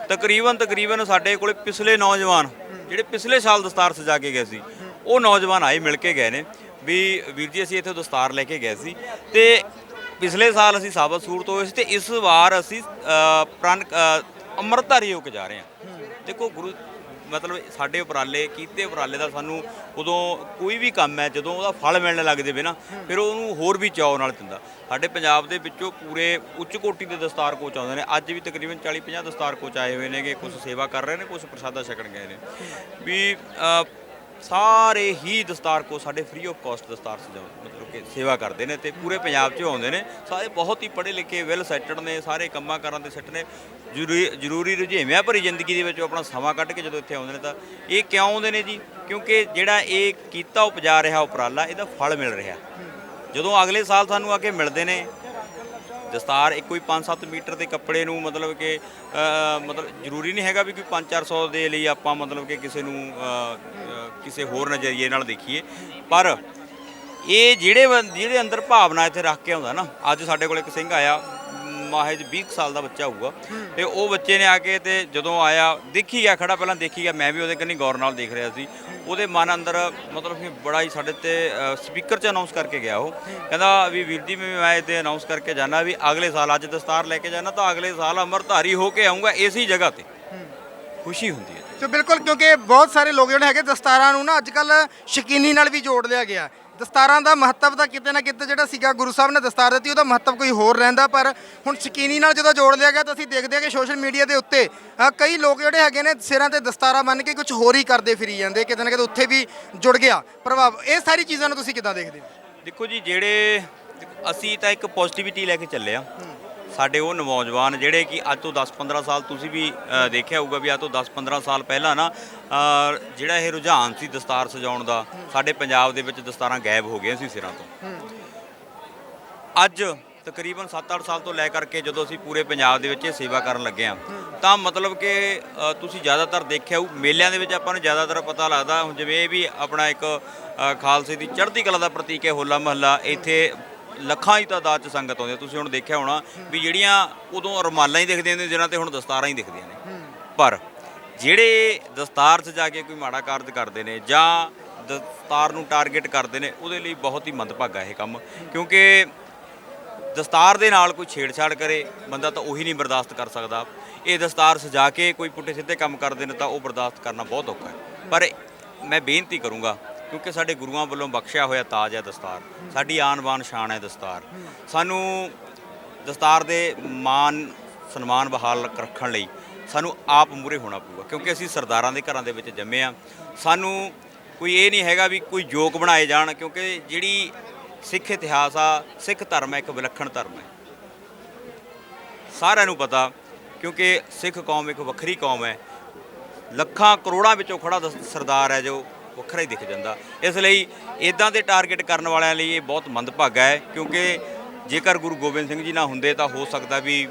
ਤਕਰੀਬਨ ਸਾਡੇ ਕੋਲੇ ਪਿਛਲੇ ਨੌਜਵਾਨ ਜਿਹੜੇ ਪਿਛਲੇ ਸਾਲ ਦਸਤਾਰ ਸਜਾ ਕੇ ਗਏ ਸੀ, ਉਹ ਨੌਜਵਾਨ ਆਏ, ਮਿਲ ਕੇ ਗਏ ਨੇ ਵੀ ਵੀਰ ਜੀ ਅਸੀਂ ਇੱਥੇ ਦਸਤਾਰ ਲੈ ਕੇ ਗਏ ਸੀ ਤੇ ਪਿਛਲੇ ਸਾਲ ਅਸੀਂ ਸਾਬਤ ਸੂਰਤ ਹੋਏ ਸੀ ਤੇ ਇਸ ਵਾਰ ਅਸੀਂ ਪ੍ਰਣ ਅੰਮ੍ਰਿਤਧਾਰੀ ਹੋ ਕੇ ਜਾ ਰਹੇ ਹਾਂ। ਦੇਖੋ ਗੁਰੂ ਮਤਲਬ ਸਾਡੇ ਉਪਰਾਲੇ ਕੀਤੇ ਉਪਰਾਲੇ ਦਾ ਸਾਨੂੰ ਉਦੋਂ ਕੋਈ ਵੀ ਕੰਮ ਹੈ ਜਦੋਂ ਉਹਦਾ ਫਲ ਮਿਲਣ ਲੱਗ ਜਾਵੇ ਨਾ ਫਿਰ ਉਹਨੂੰ ਹੋਰ ਵੀ ਚਾਅ ਨਾਲ ਦਿੰਦਾ। ਸਾਡੇ ਪੰਜਾਬ ਦੇ ਵਿੱਚੋਂ ਪੂਰੇ ਉੱਚ ਕੋਟੀ ਦੇ ਦਸਤਾਰ ਕੋਚ ਆਉਂਦੇ ਨੇ। ਅੱਜ ਵੀ ਤਕਰੀਬਨ 40-50 ਦਸਤਾਰ ਕੋਚ ਆਏ ਹੋਏ ਨੇਗੇ, ਕੁਝ ਸੇਵਾ ਕਰ ਰਹੇ ਨੇ, ਕੁਝ ਪ੍ਰਸ਼ਾਦਾ ਛਕਣ ਗਏ ਨੇ। ਵੀ ਸਾਰੇ ਹੀ ਦਸਤਾਰ ਕੋਚ ਸਾਡੇ ਫ੍ਰੀ ਆਫ ਕਾਸਟ ਦਸਤਾਰ ਮਤਲਬ ਕਿ ਸੇਵਾ ਕਰਦੇ ਨੇ ਤੇ ਪੂਰੇ ਪੰਜਾਬ 'ਚੋਂ ਆਉਂਦੇ ਨੇ। ਸਾਰੇ ਬਹੁਤ ਹੀ ਪੜ੍ਹੇ ਲਿਖੇ, ਵੈਲ ਸੈਟਡ ਨੇ, ਸਾਰੇ ਕੰਮਾਂ ਕਾਰਾਂ ਦੇ ਸੈੱਟ ਨੇ। ਜ਼ਰੂਰੀ ਰੁਝੇਵਿਆਂ ਭਰੀ ਜ਼ਿੰਦਗੀ ਦੇ ਵਿੱਚ ਆਪਣਾ ਸਮਾਂ ਕੱਢ ਕੇ ਜਦੋਂ ਇੱਥੇ ਆਉਂਦੇ ਨੇ ਤਾਂ ਇਹ ਕਿਉਂ ਆਉਂਦੇ ਨੇ ਜੀ? ਕਿਉਂਕਿ ਜਿਹੜਾ ਇਹ ਕੀਤਾ ਉਪਜਾ ਰਿਹਾ ਉਪਰਾਲਾ ਇਹਦਾ ਫਲ ਮਿਲ ਰਿਹਾ। ਜਦੋਂ ਅਗਲੇ ਸਾਲ ਸਾਨੂੰ ਆ ਕੇ ਮਿਲਦੇ ਨੇ ਦਸਤਾਰ ਕੋਈ 5-7 ਮੀਟਰ ਦੇ ਕੱਪੜੇ ਨੂੰ ਮਤਲਬ ਕਿ ਮਤਲਬ ਜ਼ਰੂਰੀ ਨਹੀਂ ਹੈਗਾ ਵੀ ਕੋਈ 500-400 ਦੇ ਲਈ ਆਪਾਂ ਮਤਲਬ ਕਿ ਕਿਸੇ ਨੂੰ ਕਿਸੇ ਹੋਰ ਨਜ਼ਰੀਏ ਨਾਲ ਦੇਖੀਏ, ਪਰ ਇਹ ਜਿਹੜੇ ਅੰਦਰ ਭਾਵਨਾ ਇੱਥੇ ਰੱਖ ਕੇ ਆਉਂਦਾ ਨਾ। ਅੱਜ ਸਾਡੇ ਕੋਲ ਇੱਕ ਸਿੰਘ ਆਇਆ, ਮਾਹਜ 20 ਸਾਲ ਦਾ ਬੱਚਾ ਹੋਊਗਾ ਤੇ ਉਹ ਬੱਚੇ ਨੇ ਆ ਕੇ ਤੇ ਜਦੋਂ ਆਇਆ ਦੇਖੀ ਗਿਆ ਖੜਾ, ਪਹਿਲਾਂ ਦੇਖੀ ਗਿਆ, ਮੈਂ ਵੀ ਉਹਦੇ ਕੰਨੀ ਗੌਰ ਨਾਲ ਦੇਖ ਰਿਹਾ ਸੀ। ਉਹਦੇ ਮਨ ਅੰਦਰ ਮਤਲਬ ਕਿ ਬੜਾ ਹੀ ਸਾਡੇ ਤੇ ਸਪੀਕਰ 'ਚ ਅਨਾਉਂਸ ਕਰਕੇ ਗਿਆ। ਉਹ ਕਹਿੰਦਾ ਵੀ ਵੀਰ ਜੀ ਮੈਂ ਇਹ 'ਤੇ ਅਨਾਉਂਸ ਕਰਕੇ ਜਾਣਾ ਵੀ ਅਗਲੇ ਸਾਲ, ਅੱਜ ਦਸਤਾਰ ਲੈ ਕੇ ਜਾਣਾ ਤਾਂ ਅਗਲੇ ਸਾਲ ਅੰਮ੍ਰਿਤਧਾਰੀ ਹੋ ਕੇ ਆਊਂਗਾ ਇਸੇ ਜਗ੍ਹਾ 'ਤੇ। ਖੁਸ਼ੀ ਹੁੰਦੀ ਹੈ ਸੋ ਬਿਲਕੁਲ, ਕਿਉਂਕਿ ਬਹੁਤ ਸਾਰੇ ਲੋਕ ਜਿਹੜੇ ਹੈਗੇ ਦਸਤਾਰਾਂ ਨੂੰ ਨਾ ਅੱਜ ਕੱਲ੍ਹ ਸ਼ੌਕੀਨੀ ਨਾਲ ਵੀ ਜੋੜ ਲਿਆ ਗਿਆ। ਦਸਤਾਰਾਂ ਦਾ ਮਹੱਤਵ ਤਾਂ ਕਿਤੇ ਨਾ ਕਿਤੇ ਜਿਹੜਾ ਸੀਗਾ ਗੁਰੂ ਸਾਹਿਬ ਨੇ ਦਸਤਾਰ ਦਿੱਤੀ ਉਹਦਾ ਮਹੱਤਵ ਕੋਈ ਹੋਰ ਰਹਿੰਦਾ, ਪਰ ਹੁਣ ਸ਼ੌਕੀਨੀ ਨਾਲ ਜਦੋਂ ਜੋੜ ਲਿਆ ਗਿਆ ਤਾਂ ਅਸੀਂ ਦੇਖਦੇ ਹਾਂ ਕਿ ਸੋਸ਼ਲ ਮੀਡੀਆ ਦੇ ਉੱਤੇ ਕਈ ਲੋਕ ਜਿਹੜੇ ਹੈਗੇ ਨੇ ਸਿਰਾਂ ਤੇ ਦਸਤਾਰਾਂ ਬੰਨ੍ਹ ਕੇ ਕੁਝ ਹੋਰ ਹੀ ਕਰਦੇ ਫਿਰੀ ਜਾਂਦੇ, ਕਿਤੇ ਨਾ ਕਿਤੇ ਉੱਥੇ ਵੀ ਜੁੜ ਗਿਆ ਪ੍ਰਭਾਵ। ਇਹ ਸਾਰੀ ਚੀਜ਼ਾਂ ਨੂੰ ਤੁਸੀਂ ਕਿੱਦਾਂ ਦੇਖਦੇ ਹੋ? ਦੇਖੋ ਜੀ, ਜਿਹੜੇ ਅਸੀਂ ਤਾਂ ਇੱਕ ਪੋਜ਼ਿਟਿਵਿਟੀ ਲੈ ਕੇ ਚੱਲੇ ਆ। ਸਾਡੇ ਉਹ ਨੌਜਵਾਨ ਜਿਹੜੇ ਕਿ ਅੱਜ ਤੋਂ 10-15 ਸਾਲ ਤੁਸੀਂ ਵੀ ਦੇਖਿਆ ਹੋਊਗਾ ਵੀ ਅੱਜ ਤੋਂ 10-15 ਸਾਲ ਪਹਿਲਾਂ ਨਾ ਜਿਹੜਾ ਇਹ ਰੁਝਾਨ ਸੀ ਦਸਤਾਰ ਸਜਾਉਣ ਦਾ, ਸਾਡੇ ਪੰਜਾਬ ਦੇ ਵਿੱਚ ਦਸਤਾਰਾਂ ਗਾਇਬ ਹੋ ਗਈਆਂ ਸੀ ਸਿਰਾਂ ਤੋਂ। ਅੱਜ ਤਕਰੀਬਨ 7-8 ਸਾਲ ਤੋਂ ਲੈ ਕਰਕੇ ਜਦੋਂ ਅਸੀਂ ਪੂਰੇ ਪੰਜਾਬ ਦੇ ਵਿੱਚ ਇਹ ਸੇਵਾ ਕਰਨ ਲੱਗੇ ਹਾਂ ਤਾਂ ਮਤਲਬ ਕਿ ਤੁਸੀਂ ਜ਼ਿਆਦਾਤਰ ਦੇਖਿਆ ਹੋਊ ਮੇਲਿਆਂ ਦੇ ਵਿੱਚ ਆਪਾਂ ਨੂੰ ਜ਼ਿਆਦਾਤਰ ਪਤਾ ਲੱਗਦਾ। ਹੁਣ ਜਿਵੇਂ ਇਹ ਵੀ ਆਪਣਾ ਇੱਕ ਖਾਲਸੇ ਦੀ ਚੜ੍ਹਦੀ ਕਲਾ ਦਾ ਪ੍ਰਤੀਕ ਹੈ ਹੋਲਾ ਮਹੱਲਾ, ਇੱਥੇ ਲੱਖਾਂ ਹੀ ਤਾਦਾਦ 'ਚ ਸੰਗਤ ਆਉਂਦੀ। ਤੁਸੀਂ ਹੁਣ ਦੇਖਿਆ ਹੋਣਾ ਵੀ ਜਿਹੜੀਆਂ ਉਦੋਂ ਰੁਮਾਲਾਂ ਹੀ ਦਿਖਦੀਆਂ ਹੁੰਦੀਆਂ ਜਿਹਨਾਂ 'ਤੇ ਹੁਣ ਦਸਤਾਰਾਂ ਹੀ ਦਿਖਦੀਆਂ ਨੇ। ਪਰ ਜਿਹੜੇ ਦਸਤਾਰ ਸਜਾ ਕੇ ਕੋਈ ਮਾੜਾ ਕਾਰਜ ਕਰਦੇ ਨੇ ਜਾਂ ਦਸਤਾਰ ਨੂੰ ਟਾਰਗੇਟ ਕਰਦੇ ਨੇ ਉਹਦੇ ਲਈ ਬਹੁਤ ਹੀ ਮੰਦਭਾਗਾ ਇਹ ਕੰਮ, ਕਿਉਂਕਿ ਦਸਤਾਰ ਦੇ ਨਾਲ ਕੋਈ ਛੇੜਛਾੜ ਕਰੇ ਬੰਦਾ ਤਾਂ ਉਹੀ ਨਹੀਂ ਬਰਦਾਸ਼ਤ ਕਰ ਸਕਦਾ। ਇਹ ਦਸਤਾਰ ਸਜਾ ਕੇ ਕੋਈ ਪੁੱਠੇ ਸਿੱਧੇ ਕੰਮ ਕਰਦੇ ਨੇ ਤਾਂ ਉਹ ਬਰਦਾਸ਼ਤ ਕਰਨਾ ਬਹੁਤ ਔਖਾ ਹੈ। ਪਰ ਮੈਂ ਬੇਨਤੀ ਕਰੂੰਗਾ, ਕਿਉਂਕਿ ਸਾਡੇ ਗੁਰੂਆਂ ਵੱਲੋਂ ਬਖਸ਼ਿਆ ਹੋਇਆ ਤਾਜ ਹੈ ਦਸਤਾਰ, ਸਾਡੀ ਆਨ ਬਾਨ ਸ਼ਾਨ ਹੈ ਦਸਤਾਰ। ਸਾਨੂੰ ਦਸਤਾਰ ਦੇ ਮਾਨ ਸਨਮਾਨ ਬਹਾਲ ਰੱਖਣ ਲਈ ਸਾਨੂੰ ਆਪ ਮੂਹਰੇ ਹੋਣਾ ਪਊਗਾ, ਕਿਉਂਕਿ ਅਸੀਂ ਸਰਦਾਰਾਂ ਦੇ ਘਰਾਂ ਦੇ ਵਿੱਚ ਜੰਮੇ ਹਾਂ। ਸਾਨੂੰ ਕੋਈ ਇਹ ਨਹੀਂ ਹੈਗਾ ਵੀ ਕੋਈ ਜੋਕ ਬਣਾਏ ਜਾਣ, ਕਿਉਂਕਿ ਜਿਹੜੀ ਸਿੱਖ ਇਤਿਹਾਸ ਆ, ਸਿੱਖ ਧਰਮ ਹੈ ਇੱਕ ਵਿਲੱਖਣ ਧਰਮ ਹੈ, ਸਾਰਿਆਂ ਨੂੰ ਪਤਾ। ਕਿਉਂਕਿ ਸਿੱਖ ਕੌਮ ਇੱਕ ਵੱਖਰੀ ਕੌਮ ਹੈ, ਲੱਖਾਂ ਕਰੋੜਾਂ ਵਿੱਚੋਂ ਖੜਾ ਸਰਦਾਰ ਹੈ ਜੋ ਵੱਖਰਾ ਹੀ ਦਿਖ ਜਾਂਦਾ। ਇਸ ਲਈ ਇਦਾਂ ਦੇ ਟਾਰਗੇਟ ਕਰਨ ਵਾਲਿਆਂ ਲਈ ਇਹ ਬਹੁਤ ਮੰਦਭਾਗਾ ਹੈ, ਕਿਉਂਕਿ ਜੇਕਰ ਗੁਰੂ ਗੋਬਿੰਦ ਸਿੰਘ ਜੀ ਨਾ ਹੁੰਦੇ ਤਾਂ ਹੋ ਸਕਦਾ ਵੀ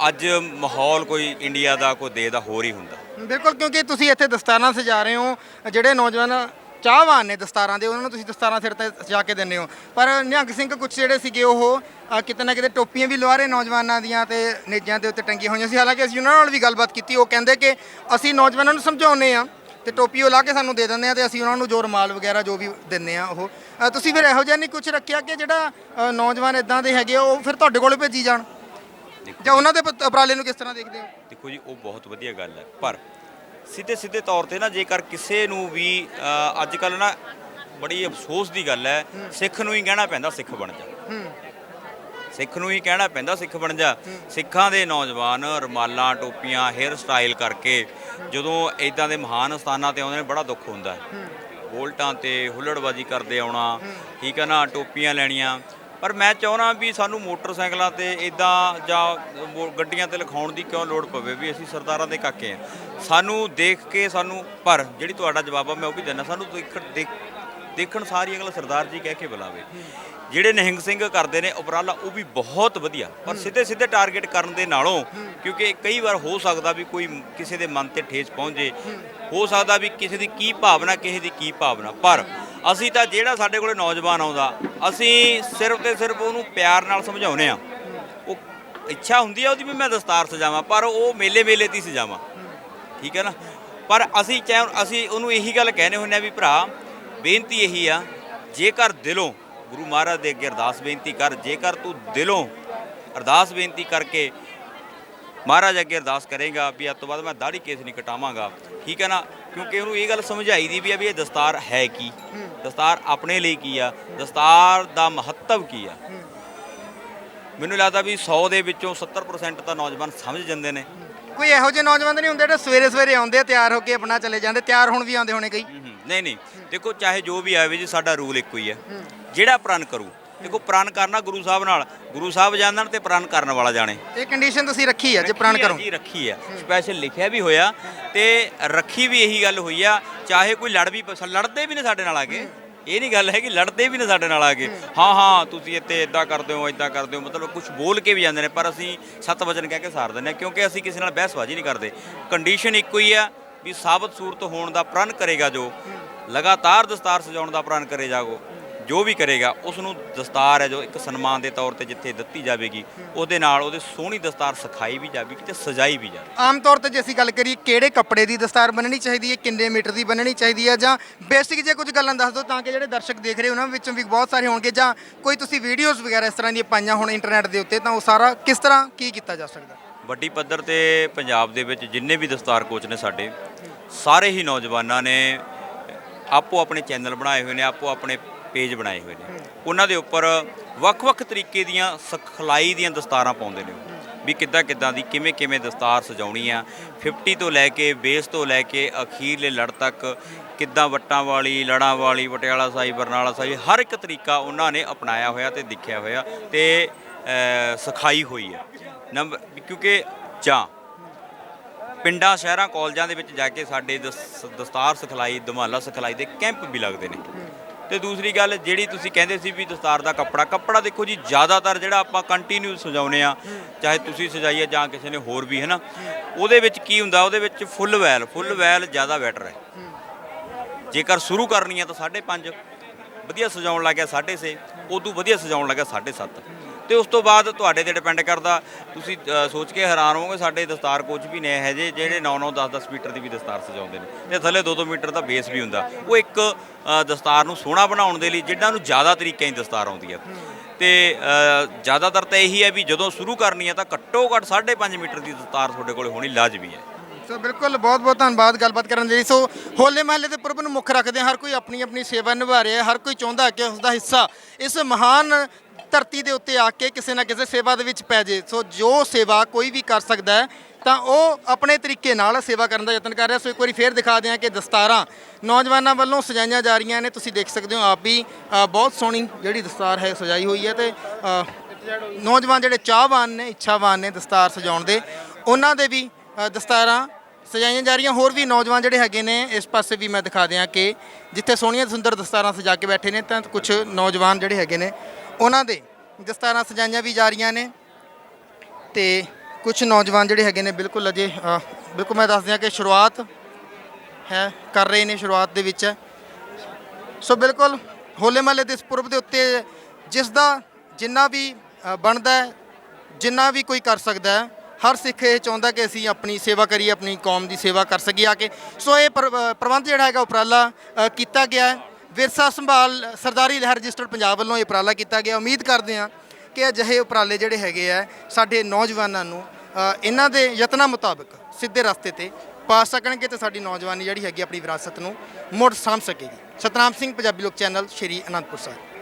ਅੱਜ ਮਾਹੌਲ ਕੋਈ ਇੰਡੀਆ ਦਾ ਕੋਈ ਦੇਸ਼ ਦਾ ਹੋਰ ਹੀ ਹੁੰਦਾ। ਬਿਲਕੁਲ, ਕਿਉਂਕਿ ਤੁਸੀਂ ਇੱਥੇ ਦਸਤਾਰਾਂ ਸਜਾ ਰਹੇ ਹੋ, ਜਿਹੜੇ ਨੌਜਵਾਨ ਚਾਹਵਾਨ ਨੇ ਦਸਤਾਰਾਂ ਦੇ ਉਹਨਾਂ ਨੂੰ ਤੁਸੀਂ ਦਸਤਾਰਾਂ ਸਿਰ ਤੇ ਸਜਾ ਕੇ ਦਿੰਦੇ ਹੋ, ਪਰ ਨਿਹੰਗ ਸਿੰਘ ਕੁਝ ਜਿਹੜੇ ਸੀਗੇ ਉਹ ਕਿਤੇ ਨਾ ਕਿਤੇ ਟੋਪੀਆਂ ਵੀ ਲਵਾ ਰਹੇ ਨੌਜਵਾਨਾਂ ਦੀਆਂ ਤੇ ਨੇਜਾਂ ਦੇ ਉੱਤੇ ਟੰਗੀਆਂ ਹੋਈਆਂ ਸੀ। ਹਾਲਾਂਕਿ ਅਸੀਂ ਉਹਨਾਂ ਨਾਲ ਵੀ ਗੱਲਬਾਤ ਕੀਤੀ, ਉਹ ਕਹਿੰਦੇ ਕਿ ਅਸੀਂ ਨੌਜਵਾਨਾਂ ਨੂੰ ਸਮਝਾਉਂਦੇ ਆ ਤੇ ਟੋਪੀ ਉਹ ਲਾ ਕੇ ਸਾਨੂੰ ਦੇ ਦਿੰਦੇ ਆ ਤੇ ਅਸੀਂ ਉਹਨਾਂ ਨੂੰ ਜੋ ਰੁਮਾਲ ਵਗੈਰਾ ਜੋ ਵੀ ਦਿੰਦੇ ਆ ਉਹ ਤੁਸੀਂ ਫਿਰ ਇਹੋ ਜਿਹਾ ਨਹੀਂ ਕੁਝ ਰੱਖਿਆ ਕਿ ਜਿਹੜਾ ਨੌਜਵਾਨ ਇਦਾਂ ਦੇ ਹੈਗੇ ਉਹ ਫਿਰ ਤੁਹਾਡੇ ਕੋਲ ਭੇਜੀ ਜਾਣ, ਜਾਂ ਉਹਨਾਂ ਦੇ ਉਪਰਾਲੇ ਨੂੰ ਕਿਸ ਤਰ੍ਹਾਂ ਦੇਖਦੇ ਹੋ? ਦੇਖੋ ਜੀ, ਉਹ ਬਹੁਤ ਵਧੀਆ ਗੱਲ ਹੈ, ਪਰ ਸਿੱਧੇ ਤੌਰ ਤੇ ਨਾ ਜੇਕਰ ਕਿਸੇ ਨੂੰ ਵੀ ਅੱਜ ਕੱਲ੍ਹ ਨਾ ਬੜੀ ਅਫਸੋਸ ਦੀ ਗੱਲ ਹੈ, ਸਿੱਖ ਨੂੰ ਹੀ ਕਹਿਣਾ ਪੈਂਦਾ ਸਿੱਖ ਬਣ ਜਾ, ਸਿੱਖ ਨੂੰ ਹੀ ਕਹਿਣਾ ਪੈਂਦਾ ਸਿੱਖ ਬਣ ਜਾ। ਸਿੱਖਾਂ ਦੇ ਨੌਜਵਾਨ ਰੁਮਾਲਾਂ ਟੋਪੀਆਂ ਹੇਅਰ ਸਟਾਈਲ ਕਰਕੇ ਜਦੋਂ ਇੱਦਾਂ ਦੇ ਮਹਾਨ ਸਥਾਨਾਂ ਤੇ ਆਉਂਦੇ ਨੇ ਬੜਾ ਦੁੱਖ ਹੁੰਦਾ ਹੈ। ਬੋਲਟਾਂ ਤੇ ਹੁੱਲੜਬਾਜ਼ੀ ਕਰਦੇ ਆਉਣਾ, ਠੀਕ ਹੈ ਨਾ, ਟੋਪੀਆਂ ਲੈਣੀਆਂ। ਪਰ ਮੈਂ ਚਾਹੁੰਦਾ ਵੀ ਸਾਨੂੰ ਮੋਟਰਸਾਈਕਲਾਂ ਤੇ ਇੱਦਾਂ ਜਾਂ ਗੱਡੀਆਂ ਤੇ ਲਿਖਾਉਣ ਦੀ ਕਿਉਂ ਲੋੜ ਪਵੇ ਵੀ ਅਸੀਂ ਸਰਦਾਰਾਂ ਦੇ ਕਾਕੇ ਆ। ਸਾਨੂੰ ਦੇਖ ਕੇ ਸਾਨੂੰ, ਪਰ ਜਿਹੜੀ ਤੁਹਾਡਾ ਜਵਾਬ ਆ ਮੈਂ ਉਹ ਵੀ ਦਿੰਦਾ, ਸਾਨੂੰ ਦੇਖਣ ਸਾਰੀ ਅਗਲਾ ਸਰਦਾਰ ਜੀ ਕਹਿ ਕੇ ਬੁਲਾਵੇ। ਜਿਹੜੇ ਨਿਹੰਗ ਸਿੰਘ ਕਰਦੇ ਨੇ ਉਪਰਾਲਾ ਉਹ ਵੀ ਬਹੁਤ ਵਧੀਆ, ਪਰ ਸਿੱਧੇ ਟਾਰਗੇਟ ਕਰਨ ਦੇ ਨਾਲੋਂ, ਕਿਉਂਕਿ ਕਈ ਵਾਰ ਹੋ ਸਕਦਾ ਵੀ ਕੋਈ ਕਿਸੇ ਦੇ ਮਨ ਤੇ ਠੇਸ ਪਹੁੰਚੇ, ਹੋ ਸਕਦਾ ਵੀ ਕਿਸੇ ਦੀ ਕੀ ਭਾਵਨਾ ਕਿਸੇ ਦੀ ਕੀ ਭਾਵਨਾ, ਪਰ ਅਸੀਂ ਤਾਂ ਜਿਹੜਾ ਸਾਡੇ ਕੋਲੇ ਨੌਜਵਾਨ ਆਉਂਦਾ ਅਸੀਂ ਸਿਰਫ ਤੇ ਸਿਰਫ ਉਹਨੂੰ ਪਿਆਰ ਨਾਲ ਸਮਝਾਉਂਦੇ ਆ। ਉਹ ਇੱਛਾ ਹੁੰਦੀ ਆ ਉਹਦੀ ਵੀ ਮੈਂ ਦਸਤਾਰ ਸਜਾਵਾਂ, ਪਰ ਉਹ ਮੇਲੇ ਤੇ ਹੀ ਸਜਾਵਾਂ, ਠੀਕ ਹੈ ਨਾ। ਪਰ ਅਸੀਂ ਉਹਨੂੰ ਇਹੀ ਗੱਲ ਕਹਿੰਦੇ ਹੁੰਦੇ ਆ ਵੀ ਭਰਾ ਬੇਨਤੀ ਇਹੀ ਆ, ਜੇਕਰ ਦਿਲੋਂ ਗੁਰੂ ਮਹਾਰਾਜ ਦੇ ਅੱਗੇ ਅਰਦਾਸ ਬੇਨਤੀ ਕਰ, ਜੇਕਰ ਤੂੰ ਦਿਲੋਂ ਅਰਦਾਸ ਬੇਨਤੀ ਕਰਕੇ ਮਹਾਰਾਜ ਅੱਗੇ ਅਰਦਾਸ ਕਰੇਗਾ ਵੀ ਅੱਜ ਤੋਂ ਬਾਅਦ ਮੈਂ ਦਾੜੀ ਕੇਸ ਨਹੀਂ ਕਟਾਵਾਂਗਾ, ਠੀਕ ਹੈ ਨਾ, ਕਿਉਂਕਿ ਉਹਨੂੰ ਇਹ ਗੱਲ ਸਮਝਾਈ ਦੀ ਵੀ ਆ ਵੀ ਇਹ ਦਸਤਾਰ ਹੈ ਕੀ, ਦਸਤਾਰ ਆਪਣੇ ਲਈ ਕੀ ਆ, ਦਸਤਾਰ ਦਾ ਮਹੱਤਵ ਕੀ ਆ। ਮੈਨੂੰ ਲੱਗਦਾ ਵੀ 100 ਦੇ ਵਿੱਚੋਂ 70% ਤਾਂ ਨੌਜਵਾਨ ਸਮਝ ਜਾਂਦੇ ਨੇ। ਕੋਈ ਇਹੋ ਜਿਹੇ ਨੌਜਵਾਨ ਨਹੀਂ ਹੁੰਦੇ ਜਿਹੜੇ ਸਵੇਰੇ ਆਉਂਦੇ ਤਿਆਰ ਹੋ ਕੇ ਆਪਣਾ ਚਲੇ ਜਾਂਦੇ, ਤਿਆਰ ਹੁਣ ਵੀ ਆਉਂਦੇ ਹੋਣੇ ਕਈ? ਨਹੀਂ, ਦੇਖੋ ਚਾਹੇ ਜੋ ਵੀ ਆਵੇ ਜੀ, ਸਾਡਾ ਰੂਲ ਇੱਕੋ ਹੀ ਹੈ, ਜਿਹੜਾ ਪ੍ਰਣ ਕਰੂ। ਦੇਖੋ ਪ੍ਰਣ ਕਰਨਾ ਗੁਰੂ ਸਾਹਿਬ ਨਾਲ, ਗੁਰੂ ਸਾਹਿਬ ਜਾਣਨ ਤੇ ਪ੍ਰਣ ਕਰਨ ਵਾਲਾ ਜਾਣੇ। ਇਹ ਕੰਡੀਸ਼ਨ ਤੁਸੀਂ ਰੱਖੀ ਆ ਜੇ ਪ੍ਰਣ ਕਰੋ? ਜੀ ਰੱਖੀ ਆ, ਸਪੈਸ਼ਲ ਲਿਖਿਆ ਵੀ ਹੋਇਆ ਤੇ ਰੱਖੀ ਵੀ ਇਹੀ ਗੱਲ ਹੋਈ ਆ, ਚਾਹੇ ਕੋਈ ਲੜਦੇ ਵੀ ਨੇ ਸਾਡੇ ਨਾਲ ਆ ਕੇ, ਇਹ ਨਹੀਂ ਗੱਲ ਹੈ ਕਿ ਲੜਦੇ ਵੀ ਨੇ ਸਾਡੇ ਨਾਲ ਆ ਕੇ, ਹਾਂ ਤੁਸੀਂ ਇੱਥੇ ਇੱਦਾਂ ਕਰਦੇ ਹੋ ਇੱਦਾਂ ਕਰਦੇ ਹੋ, ਮਤਲਬ ਕੁਝ ਬੋਲ ਕੇ ਵੀ ਜਾਂਦੇ ਨੇ, ਪਰ ਅਸੀਂ 7 ਵਚਨ ਕਹਿ ਕੇ ਸਾਰ ਦਿੰਦੇ ਹਾਂ, ਕਿਉਂਕਿ ਅਸੀਂ ਕਿਸੇ ਨਾਲ ਬਹਿਸਬਾਜ਼ੀ ਨਹੀਂ ਕਰਦੇ। ਕੰਡੀਸ਼ਨ ਇੱਕੋ ਹੀ ਆ ਵੀ ਸਾਬਤ ਸੂਰਤ ਹੋਣ ਦਾ ਪ੍ਰਣ ਕਰੇਗਾ, ਜੋ ਲਗਾਤਾਰ ਦਸਤਾਰ ਸਜਾਉਣ ਦਾ ਪ੍ਰਣ ਕਰੇ ਜਾਗੋ, ਜੋ ਵੀ ਕਰੇਗਾ ਉਸ ਨੂੰ ਦਸਤਾਰ ਹੈ ਜੋ ਇੱਕ ਸਨਮਾਨ ਦੇ ਤੌਰ ਤੇ ਜਿੱਥੇ ਦਿੱਤੀ ਜਾਵੇਗੀ, ਉਹਦੇ ਨਾਲ ਉਹਦੇ ਸੋਹਣੀ ਦਸਤਾਰ ਸਿਖਾਈ ਵੀ ਜਾਵੇਗੀ ਤੇ ਸਜਾਈ ਵੀ ਜਾਵੇਗੀ। ਆਮ ਤੌਰ ਤੇ ਜੇ ਅਸੀਂ ਗੱਲ ਕਰੀਏ ਕਿਹੜੇ ਕੱਪੜੇ ਦੀ ਦਸਤਾਰ ਬੰਨਣੀ ਚਾਹੀਦੀ ਹੈ, ਕਿੰਨੇ ਮੀਟਰ ਦੀ ਬੰਨਣੀ ਚਾਹੀਦੀ ਹੈ, ਜਾਂ ਬੇਸਿਕ ਜੇ ਕੁਝ ਗੱਲਾਂ ਦੱਸ ਦਿਓ ਤਾਂ ਕਿ ਜਿਹੜੇ ਦਰਸ਼ਕ ਦੇਖ ਰਹੇ ਉਹਨਾਂ ਵਿੱਚੋਂ ਵੀ ਬਹੁਤ ਸਾਰੇ ਹੋਣਗੇ, ਜਾਂ ਕੋਈ ਤੁਸੀਂ ਵੀਡੀਓਜ਼ ਵਗੈਰਾ ਇਸ ਤਰ੍ਹਾਂ ਦੀਆਂ ਪਾਈਆਂ ਹੁਣ ਇੰਟਰਨੈਟ ਦੇ ਉੱਤੇ, ਤਾਂ ਉਹ ਸਾਰਾ ਕਿਸ ਤਰ੍ਹਾਂ ਕੀ ਕੀਤਾ ਜਾ ਸਕਦਾ? ਵੱਡੀ ਪੱਧਰ ਤੇ ਪੰਜਾਬ ਦੇ ਵਿੱਚ ਜਿੰਨੇ ਵੀ ਦਸਤਾਰ ਕੋਚ ਨੇ ਸਾਡੇ, ਸਾਰੇ ਹੀ ਨੌਜਵਾਨਾਂ ਨੇ ਆਪੋ ਆਪਣੇ ਚੈਨਲ ਬਣਾਏ ਹੋਏ ਨੇ, ਆਪੋ ਆਪਣੇ ਪੇਜ ਬਣਾਏ ਹੋਏ ਨੇ, ਉਹਨਾਂ ਦੇ ਉੱਪਰ ਵੱਖ-ਵੱਖ ਤਰੀਕੇ ਦੀਆਂ ਸਿਖਲਾਈ ਦੀਆਂ ਦਸਤਾਰਾਂ ਪਾਉਂਦੇ ਨੇ ਵੀ ਕਿੱਦਾਂ ਦੀ ਕਿਵੇਂ ਦਸਤਾਰ ਸਜਾਉਣੀ ਆ, 50 ਤੋਂ ਲੈ ਕੇ ਬੇਸ ਤੋਂ ਲੈ ਕੇ ਅਖੀਰਲੇ ਲੜ ਤੱਕ, ਕਿੱਦਾਂ ਵੱਟਾਂ ਵਾਲੀ, ਲੜਾਂ ਵਾਲੀ, ਪਟਿਆਲਾ ਸਾਈ, ਬਰਨਾਲਾ ਸਾਈ, ਹਰ ਇੱਕ ਤਰੀਕਾ ਉਹਨਾਂ ਨੇ ਅਪਣਾਇਆ ਹੋਇਆ ਤੇ ਦੇਖਿਆ ਹੋਇਆ ਤੇ ਸਿਖਾਈ ਹੋਈ ਹੈ। ਕਿਉਂਕਿ ਜਾਂ ਪਿੰਡਾਂ ਸ਼ਹਿਰਾਂ ਕਾਲਜਾਂ ਦੇ ਵਿੱਚ ਜਾ ਕੇ ਸਾਡੇ ਦਸਤਾਰ ਸਿਖਲਾਈ, ਦਮਾਲਾ ਸਿਖਲਾਈ ਦੇ ਕੈਂਪ ਵੀ ਲੱਗਦੇ ਨੇ। ਤੇ ਦੂਸਰੀ ਗੱਲ ਜਿਹੜੀ ਤੁਸੀਂ ਕਹਿੰਦੇ ਸੀ ਵੀ ਦਸਤਾਰ ਦਾ ਕੱਪੜਾ ਦੇਖੋ ਜੀ, ਜ਼ਿਆਦਾਤਰ ਜਿਹੜਾ ਆਪਾਂ ਕੰਟੀਨਿਊ ਸਜਾਉਂਦੇ ਆ, ਚਾਹੇ ਤੁਸੀਂ ਸਜਾਈਏ ਜਾਂ ਕਿਸੇ ਨੇ ਹੋਰ ਵੀ, ਹੈ ਨਾ, ਉਹਦੇ ਵਿੱਚ ਕੀ ਹੁੰਦਾ, ਉਹਦੇ ਵਿੱਚ ਫੁੱਲ ਵੈਲ ਜ਼ਿਆਦਾ ਬੈਟਰ ਹੈ। ਜੇਕਰ ਸ਼ੁਰੂ ਕਰਨੀ ਆ ਤਾਂ 5.5 ਵਧੀਆ ਸਜਾਉਣ ਲੱਗਿਆ 6.5, ਉਦੋਂ ਵਧੀਆ ਸਜਾਉਣ ਲੱਗਿਆ 7.5, ਤੇ ਉਸ ਤੋਂ ਬਾਅਦ ਤੁਹਾਡੇ ਤੇ ਡਿਪੈਂਡ ਕਰਦਾ। ਤੁਸੀਂ ਸੋਚ ਕੇ ਹੈਰਾਨ ਹੋਵੋਗੇ, ਸਾਡੇ ਦਸਤਾਰ ਕੋਚ ਵੀ ਨੇ ਇਹੋ ਜਿਹੇ ਜਿਹੜੇ 9-9, 10-10 ਮੀਟਰ ਦੀ ਵੀ ਦਸਤਾਰ ਸਜਾਉਂਦੇ ਨੇ, ਤੇ ਥੱਲੇ 2-2 ਮੀਟਰ ਦਾ ਬੇਸ ਵੀ ਹੁੰਦਾ। ਉਹ ਇੱਕ ਦਸਤਾਰ ਨੂੰ ਸੋਹਣਾ ਬਣਾਉਣ ਦੇ ਲਈ ਜਿਨ੍ਹਾਂ ਨੂੰ ਜ਼ਿਆਦਾ ਤਰੀਕਿਆਂ ਦੀ ਦਸਤਾਰ ਆਉਂਦੀ ਹੈ, ਤੇ ਜ਼ਿਆਦਾਤਰ ਤਾਂ ਇਹੀ ਹੈ ਵੀ ਜਦੋਂ ਸ਼ੁਰੂ ਕਰਨੀ ਹੈ ਤਾਂ ਘੱਟੋ ਘੱਟ 5.5 ਮੀਟਰ ਦੀ ਦਸਤਾਰ ਤੁਹਾਡੇ ਕੋਲ ਹੋਣੀ ਲਾਜ਼ਮੀ ਹੈ। ਸੋ ਬਿਲਕੁਲ, ਬਹੁਤ ਧੰਨਵਾਦ ਗੱਲਬਾਤ ਕਰਨ ਲਈ। ਸੋ ਹੋਲੇ ਮਹੱਲੇ ਦੇ ਪੁਰਬ ਨੂੰ ਮੁੱਖ ਰੱਖਦੇ ਹਰ ਕੋਈ ਆਪਣੀ ਸੇਵਾ ਨਿਭਾ ਰਿਹਾ, ਹਰ ਕੋਈ ਚਾਹੁੰਦਾ ਕਿ ਉਸ ਦਾ ਹਿੱਸਾ ਇਸ ਮਹਾਨ ਧਰਤੀ ਦੇ ਉੱਤੇ ਆ ਕੇ ਕਿਸੇ ਨਾ ਕਿਸੇ ਸੇਵਾ ਦੇ ਵਿੱਚ ਪੈ ਜੇ। ਸੋ ਜੋ ਸੇਵਾ ਕੋਈ ਵੀ ਕਰ ਸਕਦਾ ਹੈ ਤਾਂ ਉਹ ਆਪਣੇ ਤਰੀਕੇ ਨਾਲ ਸੇਵਾ ਕਰਨ ਦਾ ਯਤਨ ਕਰ ਰਿਹਾ। ਸੋ ਇੱਕ ਵਾਰੀ ਫੇਰ ਦਿਖਾ ਦਿਆਂ ਕਿ ਦਸਤਾਰਾਂ ਨੌਜਵਾਨਾਂ ਵੱਲੋਂ ਸਜਾਈਆਂ ਜਾ ਰਹੀਆਂ ਨੇ, ਤੁਸੀਂ ਦੇਖ ਸਕਦੇ ਹੋ ਆਪ ਵੀ ਬਹੁਤ ਸੋਹਣੀ ਜਿਹੜੀ ਦਸਤਾਰ ਹੈ ਸਜਾਈ ਹੋਈ ਹੈ, ਤੇ ਨੌਜਵਾਨ ਜਿਹੜੇ ਚਾਹਵਾਨ ਨੇ, ਇੱਛਾਵਾਨ ਨੇ ਦਸਤਾਰ ਸਜਾਉਣ ਦੇ, ਉਹਨਾਂ ਦੇ ਵੀ ਦਸਤਾਰਾਂ ਸਜਾਈਆਂ ਜਾ ਰਹੀਆਂ। ਹੋਰ ਵੀ ਨੌਜਵਾਨ ਜਿਹੜੇ ਹੈਗੇ ਨੇ ਇਸ ਪਾਸੇ ਵੀ ਮੈਂ ਦਿਖਾ ਦਿਆਂ ਕਿ ਜਿੱਥੇ ਸੋਹਣੀਆਂ ਸੁੰਦਰ ਦਸਤਾਰਾਂ ਸਜਾ ਕੇ ਬੈਠੇ ਨੇ ਤਾਂ ਕੁਝ ਨੌਜਵਾਨ ਜਿਹੜੇ ਹੈਗੇ ਨੇ ਉਹਨਾਂ ਦੇ ਦਸਤਾਰਾਂ ਸਜਾਈਆਂ ਵੀ ਜਾ ਰਹੀਆਂ ਨੇ ਤੇ ਕੁਝ ਨੌਜਵਾਨ ਜਿਹੜੇ ਹੈਗੇ ਨੇ ਬਿਲਕੁਲ ਅਜੇ ਬਿਲਕੁਲ ਮੈਂ ਦੱਸ ਦਿਆਂ ਕਿ ਸ਼ੁਰੂਆਤ ਹੈ ਕਰ ਰਹੇ ਨੇ, ਸ਼ੁਰੂਆਤ ਦੇ ਵਿੱਚ ਹੈ। ਸੋ ਬਿਲਕੁਲ ਹੋਲੇ ਮਹੱਲੇ ਦੇ ਇਸ ਪੁਰਬ ਦੇ ਉੱਤੇ ਜਿਸ ਦਾ ਜਿੰਨਾ ਵੀ ਬਣਦਾ ਹੈ, ਜਿੰਨਾ ਵੀ ਕੋਈ ਕਰ ਸਕਦਾ ਹੈ, ਹਰ ਸਿੱਖ ਇਹ ਚਾਹੁੰਦਾ ਕਿ ਅਸੀਂ ਆਪਣੀ ਸੇਵਾ ਕਰੀਏ, ਆਪਣੀ ਕੌਮ ਦੀ ਸੇਵਾ ਕਰ ਸਕੀਏ ਆ ਕੇ। ਸੋ ਇਹ ਪ੍ਰਬੰਧ ਜਿਹੜਾ ਹੈਗਾ ਉਪਰਾਲਾ ਕੀਤਾ ਗਿਆ ਹੈ। ਵਿਰਸਾ ਸੰਭਾਲ ਸਰਦਾਰੀ ਲਹਿਰ ਰਜਿਸਟਰਡ ਪੰਜਾਬ ਵੱਲੋਂ ਇਹ ਉਪਰਾਲਾ ਕੀਤਾ ਗਿਆ। ਉਮੀਦ ਕਰਦੇ ਹਾਂ ਕਿ ਅਜਿਹੇ ਉਪਰਾਲੇ ਜਿਹੜੇ ਹੈਗੇ ਆ ਸਾਡੇ ਨੌਜਵਾਨਾਂ ਨੂੰ ਇਹਨਾਂ ਦੇ ਯਤਨਾਂ ਮੁਤਾਬਕ ਸਿੱਧੇ ਰਸਤੇ ਤੇ ਪਾ ਸਕਣਗੇ ਤੇ ਸਾਡੀ ਨੌਜਵਾਨੀ ਜਿਹੜੀ ਹੈਗੀ ਆਪਣੀ ਵਿਰਾਸਤ ਨੂੰ ਮੁੜ ਸਾਂਭ ਸਕੇਗੀ। ਸਤਨਾਮ ਸਿੰਘ, ਪੰਜਾਬੀ ਲੋਕ ਚੈਨਲ, ਸ਼੍ਰੀ ਅਨੰਦਪੁਰ ਸਾਹਿਬ।